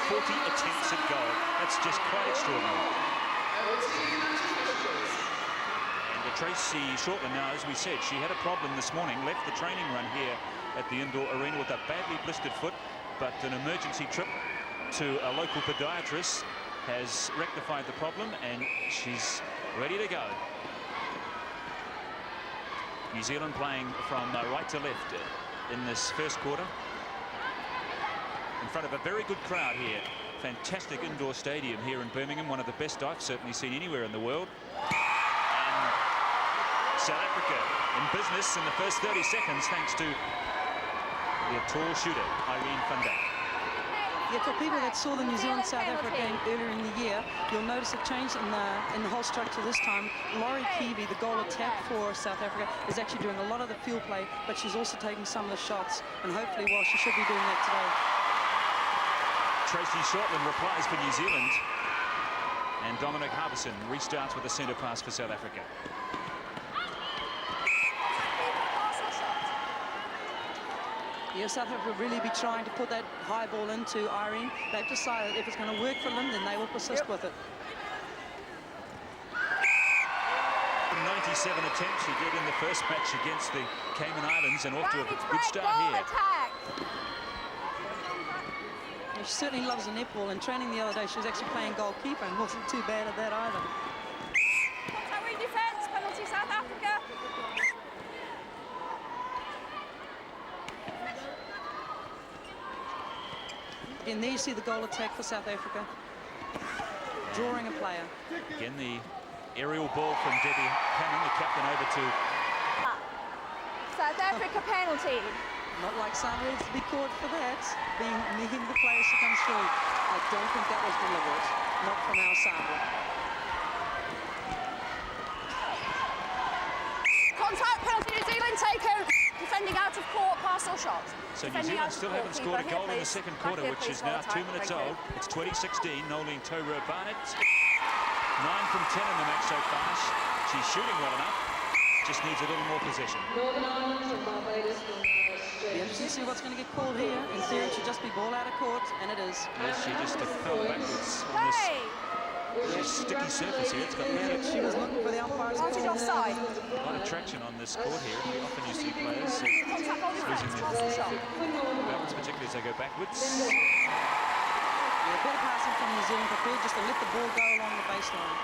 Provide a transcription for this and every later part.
40 attempts at goal. That's just quite extraordinary. And Tracy Shortland now, as we said, she had a problem this morning, left the training run here at the indoor arena with a badly blistered foot, but an emergency trip to a local podiatrist has rectified the problem, and she's ready to go. New Zealand playing from right to left in this first quarter, in front of a very good crowd here. Fantastic indoor stadium here in Birmingham, one of the best I've certainly seen anywhere in the world. And South Africa in business in the first 30 seconds, thanks to their tall shooter, Irene van Dijk. Yeah, for people that saw the New Zealand-South Africa game earlier in the year, you'll notice a change in the whole structure this time. Laurie Keavy, the goal attack for South Africa, is actually doing a lot of the field play, but she's also taking some of the shots, and hopefully, well, she should be doing that today. Tracy Shortland replies for New Zealand, and Dominic Harbison restarts with a centre pass for South Africa. Yeah, South Africa will really be trying to put that high ball into Irene. They've decided if it's going to work for them, then they will persist with it. 97 attempts she did in the first match against the Cayman Islands, and off to a good start here. Yeah, she certainly loves the netball. In training the other day, she was actually playing goalkeeper and wasn't too bad at that either. Defense, penalty South Africa. Again, there you see the goal attack for South Africa, drawing a player. Again, the aerial ball from Debbie Cannon, the captain, over to South Africa penalty. Not like Sandra is to be caught for that, being the player she comes through. I don't think that was deliberate, not from our Sandra. Contact penalty, New Zealand taken. Defending out of court, pass or shot. So New Zealand still haven't scored a goal in the second quarter, which is now 2 minutes old. It's 2016. Nolene Toro Barnett, 9 from 10 in the match so far. She's shooting well enough. Just needs a little more possession. Be interesting to see what's going to get called here. In theory, it should just be ball out of court, and it is. Yes, she just fell backwards on this sticky surface here. It's got bad. She was looking for the umpires. Offside. A lot of traction on this court here. We often you see players losing their balance, particularly as they go backwards. Yeah, better passing from New Zealand, prepared just to let the ball go along the baseline.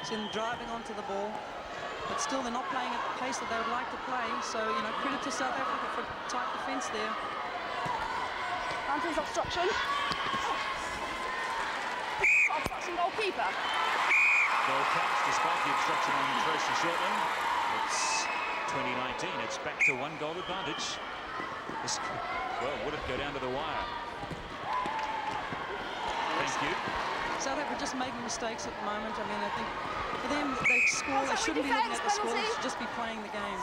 See them driving onto the ball, but still they're not playing at the pace that they would like to play. So, you know, credit to South Africa for tight defence there. Mountains obstruction. Obstruction goalkeeper. Goal counts despite the obstruction on Tracy Shortland. It's 2019. It's back to 1 goal advantage. This, well, would it go down to the wire? Thank you. South Africa just making mistakes at the moment. I mean, I think for them, they score. They shouldn't be looking at the score. They should just be playing the game.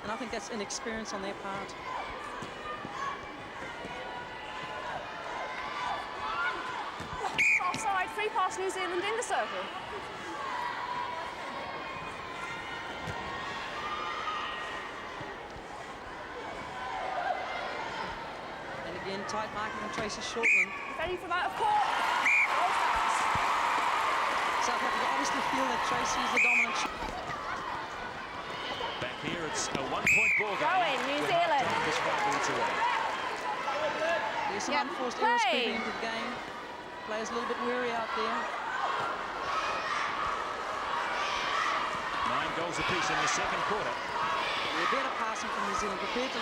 And I think that's inexperience on their part. Offside, free pass New Zealand in the circle. And again, tight marking on Tracy Shortland. Defending from out of court. South Africa obviously feel that Tracy is the dominant shooter. Back here, it's a 1-point ball game. Going, New Zealand. This 5 minutes away. There's some unforced errors creeping into the game. Players a little bit weary out there. 9 goals apiece in the second quarter. Yeah, better passing from New Zealand, prepared to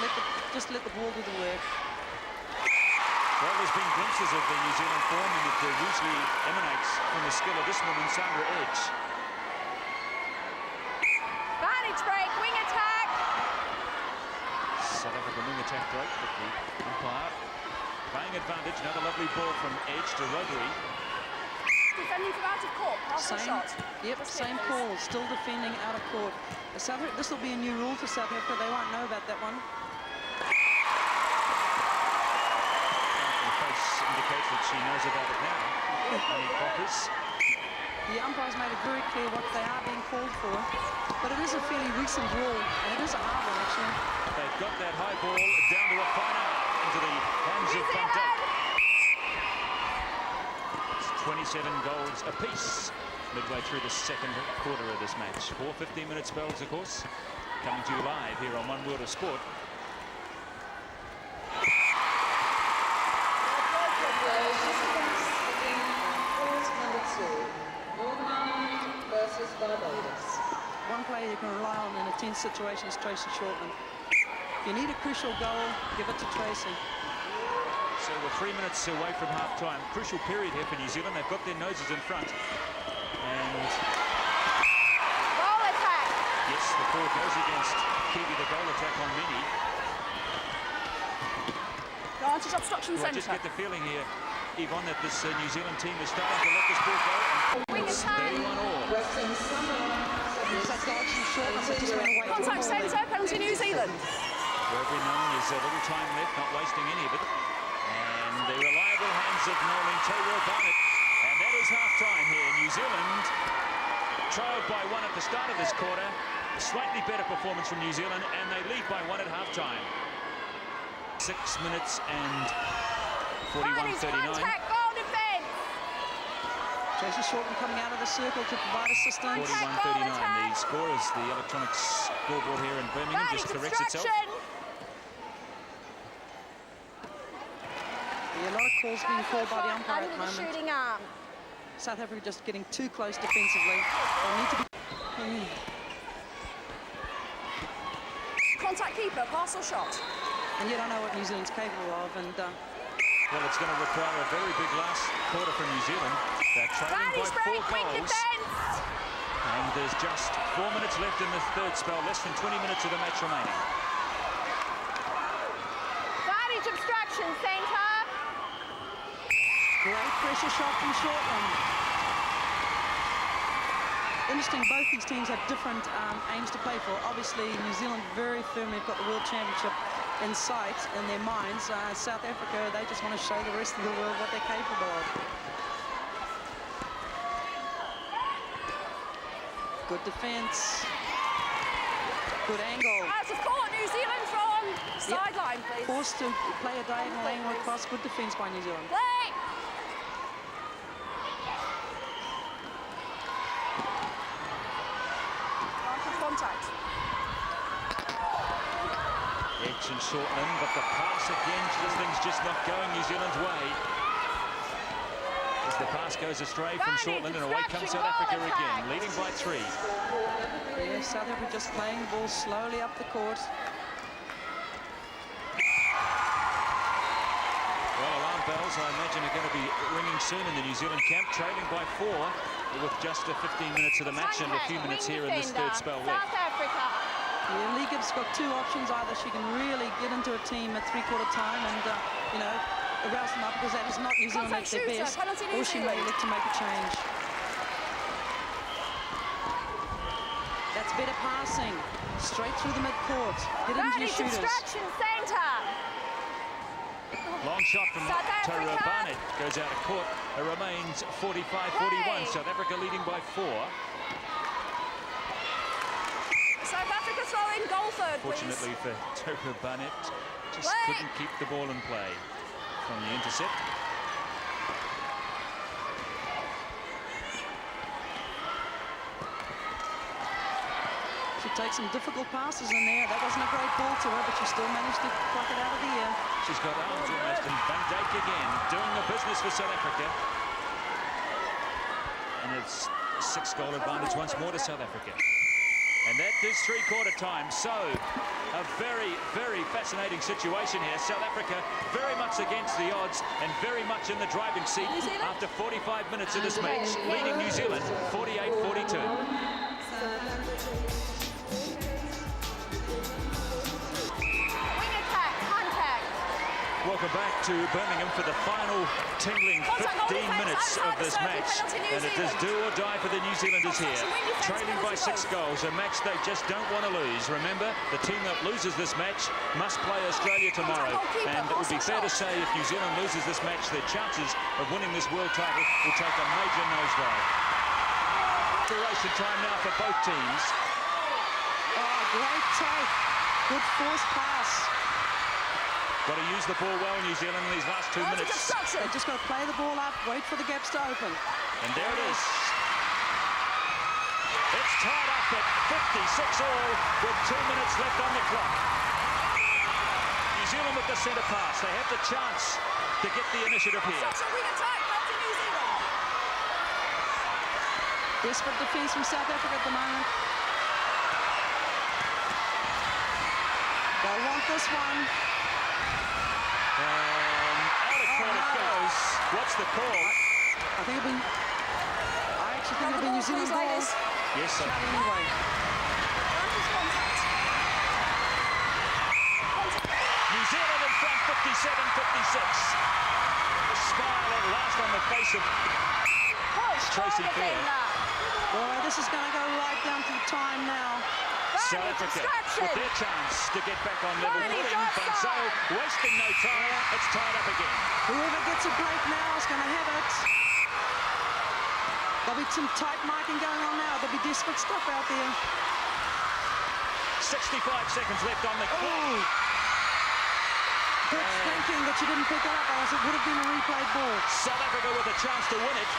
just let the ball do the work. Well, there's been glimpses of the New Zealand form, and it usually emanates from the skill of this woman, Sandra Edge. Vantage break, wing attack. South African wing attack break, but the umpire playing advantage. Another lovely ball from Edge to Rotary. Defending from out of court, pass or shot. Yep, same call, still defending out of court. This will be a new rule for South Africa. They won't know about that one. Indicates that she knows about it now. The umpires made it very clear what they are being called for, but it is a fairly recent rule, and it is a hard one, actually. They've got that high ball down to a fine art. 7 goals apiece midway through the second quarter of this match. 4 15-minute spells, of course, coming to you live here on One World of Sport. One player you can rely on in a tense situation is Tracy Shortland. If you need a crucial goal, give it to Tracy. So we're 3 minutes away from half-time. Crucial period here for New Zealand. They've got their noses in front. And Goal attack. yes, the ball goes against Kiwi, the goal attack on Mini. Advantage obstruction I just centre. get the feeling here, Yvonne, that this New Zealand team is starting to let this ball go. Wing It's attack. 31 all. Contact centre, penalty New Zealand. Wherever known, there's a little time left, not wasting any of it. And the reliable hands of Nolan Barnett. And that is half-time here. New Zealand trailed by 1 at the start of this quarter. Slightly better performance from New Zealand, and they lead by 1 at half-time. 6 minutes and 41:39. Contact, goal defence. Tracy Shortland coming out of the circle to provide assistance. 41:39. The score is the electronic scoreboard here in Birmingham just corrects itself. Yeah, a lot of calls being called by the umpire at the Under the moment. shooting arm. South Africa just getting too close defensively. They need to be... Contact keeper, pass or shot. And you don't know what New Zealand's capable of. And Well, it's going to require a very big last quarter from New Zealand. They're trailing by 4 goals. And there's just 4 minutes left in the third spell, less than 20 minutes of the match remaining. Advantage obstruction centre. great pressure shot from Shortland. Interesting, both these teams have different aims to play for. Obviously, New Zealand very firmly have got the World Championship in sight, in their minds. South Africa, they just want to show the rest of the world what they're capable of. Good defence. Good angle. Out of court, New Zealand from sideline, please. Forced to play a diagonal angle across. Good defence by New Zealand. Play. Contact. Edge and Shortland, but the pass again, this thing's just not going New Zealand's way. As the pass goes astray from Shortland, and away comes South Africa again, leading by 3. Yeah, South Africa just playing the ball slowly up the court. Well, alarm bells, I imagine, are going to be ringing soon in the New Zealand camp, trailing by 4 with just 15 minutes of the match and a few minutes here in this third spell left. South Africa. Yeah, Lee Gibbs got 2 options. Either she can really get into a team at three-quarter time and, you know, arouse them up, because that is not New Zealand at their best, or she may look to make a change. That's better passing. Straight through the mid-court. Get into your shooters. Obstruction centre. Long shot from South Africa. Barnett goes out of court. It remains 45-41. South Africa leading by 4. South Africa throwing goal third, please. Fortunately for Tara Barnett, just couldn't keep the ball in play from the intercept. She takes some difficult passes in there. That wasn't a great ball to her, but she still managed to pluck it out of the air. She's got arms almost, and Van Dijk again doing the business for South Africa. And it's a 6-goal advantage once more to South Africa. And that is three-quarter time. So a very, very fascinating situation here. South Africa very much against the odds and very much in the driving seat after 45 minutes of this match, leading New Zealand 48-42. Welcome back to Birmingham for the final tingling 15 minutes of this match. And it is do or die for the New Zealanders here. Trailing by 6 goals, a match they just don't want to lose. Remember, the team that loses this match must play Australia tomorrow. And it would be fair to say if New Zealand loses this match, their chances of winning this world title will take a major nosedive. Duration time now for both teams. Oh, great take. Good force pass. Got to use the ball well, New Zealand, in these last 2 minutes. They just got to play the ball up, wait for the gaps to open. And there it is. It's tied up at 56 all with 2 minutes left on the clock. New Zealand with the centre pass. They have the chance to get the initiative here. Such a wing attack comes to New Zealand. Desperate defence from South Africa at the moment. They'll want this one. Out of court it goes. What's the call? I think it'll be... I actually think it'll be New Zealand ball. Yes, sir. Anyway. New Zealand in front, 57-56. A smile at last on the face of Tracy Fair. Well, this is going to go right down to the time now. South Africa with their chance to get back on level footing. Van Zyl wasting no time. It's tied up again. Whoever gets a break now is going to have it. There'll be some tight marking going on now. There'll be desperate stuff out there. 65 seconds left on the clock. Good thinking that you didn't pick it up, else it would have been a replayed ball. South Africa with a chance to win it.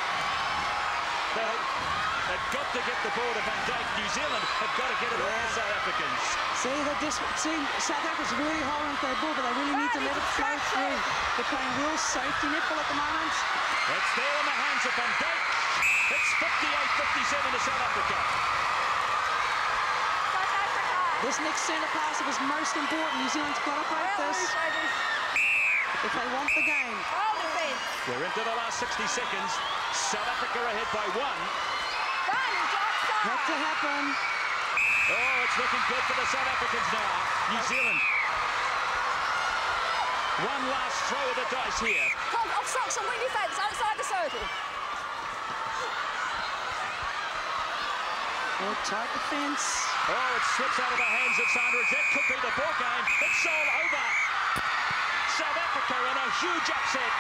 They've got to get the ball to Van Dijk. New Zealand have got to get it off the South Africans. See, South Africa's really holding their ball, but they really need to let it flow through. They're playing real safety netball at the moment. It's there in the hands of Van Dijk. It's 58-57 to South Africa. This next centre pass is most important. New Zealand's got to break this if they want the game. We're into the last 60 seconds. South Africa ahead by 1. Had to happen. Oh, it's looking good for the South Africans now. New Zealand. One last throw of the dice here. Obstruction, wing defence, outside the circle. Oh, tight defence. Oh, it slips out of the hands of Sanders. That could be the ball game. It's all over. South Africa in a huge upset.